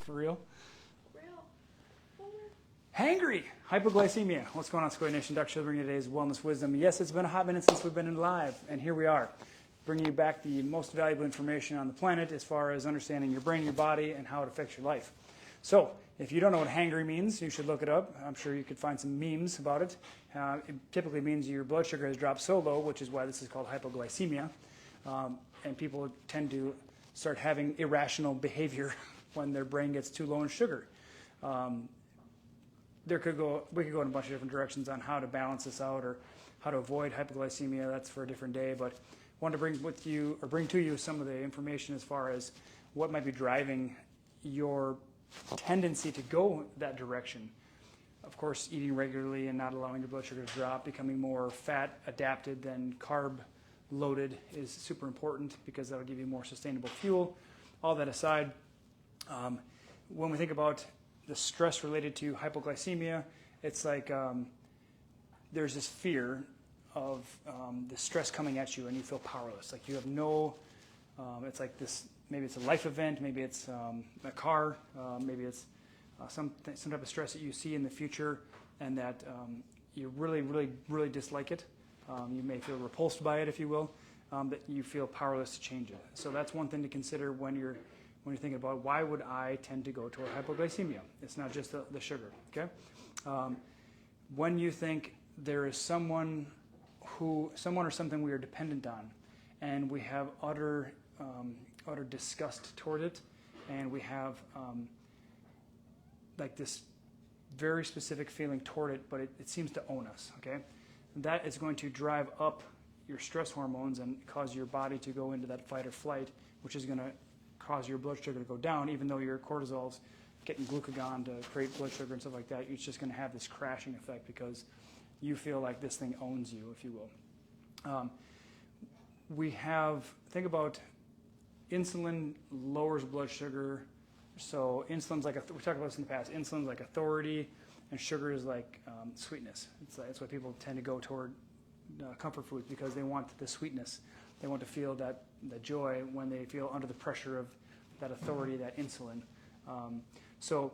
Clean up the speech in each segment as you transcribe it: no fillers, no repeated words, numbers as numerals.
For real? Real. Hangry! Hypoglycemia. What's going on, Secoya Nation? Dr. Shield bringing you today's wellness wisdom. Yes, it's been a hot minute since we've been in live, and here we are, bringing you back the most valuable information on the planet as far as understanding your brain, your body, and how it affects your life. So, if you don't know what hangry means, you should look it up. I'm sure you could find some memes about it. It typically means your blood sugar has dropped so low, which is why this is called hypoglycemia. And people tend to start having irrational behavior when their brain gets too low in sugar. We could go in a bunch of different directions on how to balance this out or how to avoid hypoglycemia. That's for a different day. But I wanted to bring to you some of the information as far as what might be driving your tendency to go that direction. Of course, eating regularly and not allowing your blood sugar to drop, becoming more fat adapted than carb loaded is super important because that'll give you more sustainable fuel. All that aside, when we think about the stress related to hypoglycemia, it's like there's this fear of the stress coming at you and you feel powerless. Like you have no, it's like this, maybe it's a life event, maybe it's a car, maybe it's some type of stress that you see in the future and that you really dislike it. You may feel repulsed by it, if you will, that you feel powerless to change it. So that's one thing to consider when you're thinking about why would I tend to go toward hypoglycemia. It's not just the sugar, okay? When you think there is someone or something we are dependent on, and we have utter disgust toward it, and we have like this very specific feeling toward it, but it seems to own us, okay? That is going to drive up your stress hormones and cause your body to go into that fight or flight, which is going to cause your blood sugar to go down, even though your cortisol's getting glucagon to create blood sugar and stuff like that. It's just going to have this crashing effect because you feel like this thing owns you, if you will. Think about insulin lowers blood sugar. So insulin's like, we talked about this in the past, insulin's like authority, and sugar is like sweetness. It's why people tend to go toward comfort foods because they want the sweetness. They want to feel that joy when they feel under the pressure of that authority, that insulin. So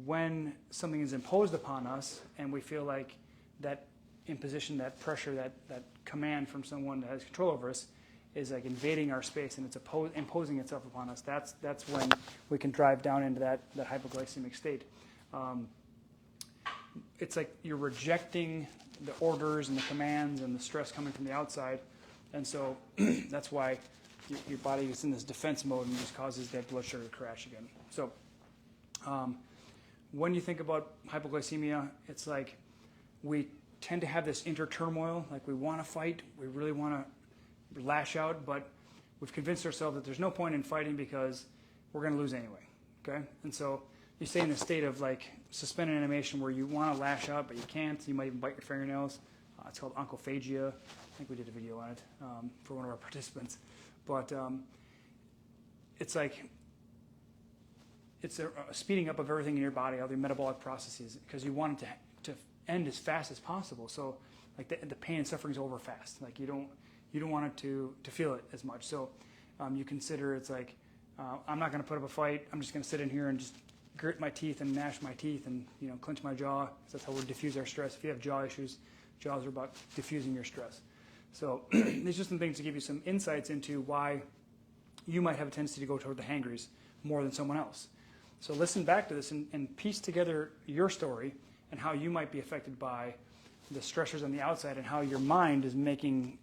when something is imposed upon us and we feel like that imposition, that pressure, that command from someone that has control over us is like invading our space and it's imposing itself upon us, that's when we can drive down into that hypoglycemic state. It's like you're rejecting the orders and the commands and the stress coming from the outside. And so that's why your body is in this defense mode and just causes that blood sugar to crash again. So when you think about hypoglycemia, it's like we tend to have this inner turmoil, like we want to fight, we really want to lash out, but we've convinced ourselves that there's no point in fighting because we're going to lose anyway, okay? And so you stay in a state of like suspended animation where you want to lash out, but you can't. You might even bite your fingernails. It's called oncophagia. I think we did a video on it for one of our participants. But it's like it's a speeding up of everything in your body, all the metabolic processes, because you want it to end as fast as possible. So like the pain and suffering is over fast. Like you don't want it to feel it as much. So you consider it's like I'm not going to put up a fight. I'm just going to sit in here and just grit my teeth and gnash my teeth and clench my jaw. That's how we diffuse our stress. If you have jaw issues, jaws are about diffusing your stress. So these are just some things to give you some insights into why you might have a tendency to go toward the hangries more than someone else. So listen back to this and piece together your story and how you might be affected by the stressors on the outside and how your mind is making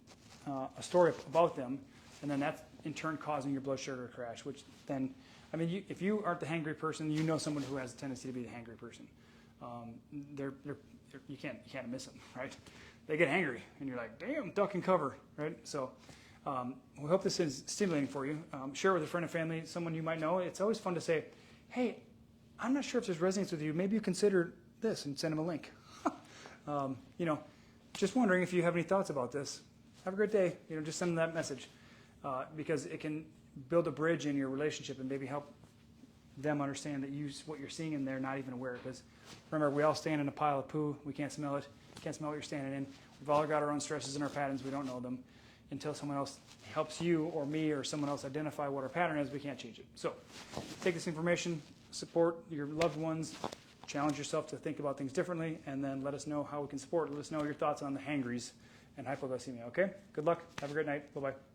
a story about them, and then that's in turn causing your blood sugar to crash, which then, I mean, if you aren't the hangry person, you know someone who has a tendency to be the hangry person. You can't miss them, right? They get hangry, and you're like, damn, duck and cover, right? So we hope this is stimulating for you. Share with a friend and family, someone you might know. It's always fun to say, hey, I'm not sure if this resonates with you. Maybe you consider this, and send them a link. Just wondering if you have any thoughts about this. Have a great day. Just send them that message because it can build a bridge in your relationship and maybe help them understand that what you're seeing and they're not even aware. Because remember, we all stand in a pile of poo. We can't smell it. Can't smell what you're standing in. We've all got our own stresses and our patterns. We don't know them until someone else helps you or me or someone else identify what our pattern is. We can't change it. So take this information, support your loved ones, challenge yourself to think about things differently, and then let us know how we can support. Let us know your thoughts on the hangries and hypoglycemia, okay? Good luck. Have a great night. Bye-bye.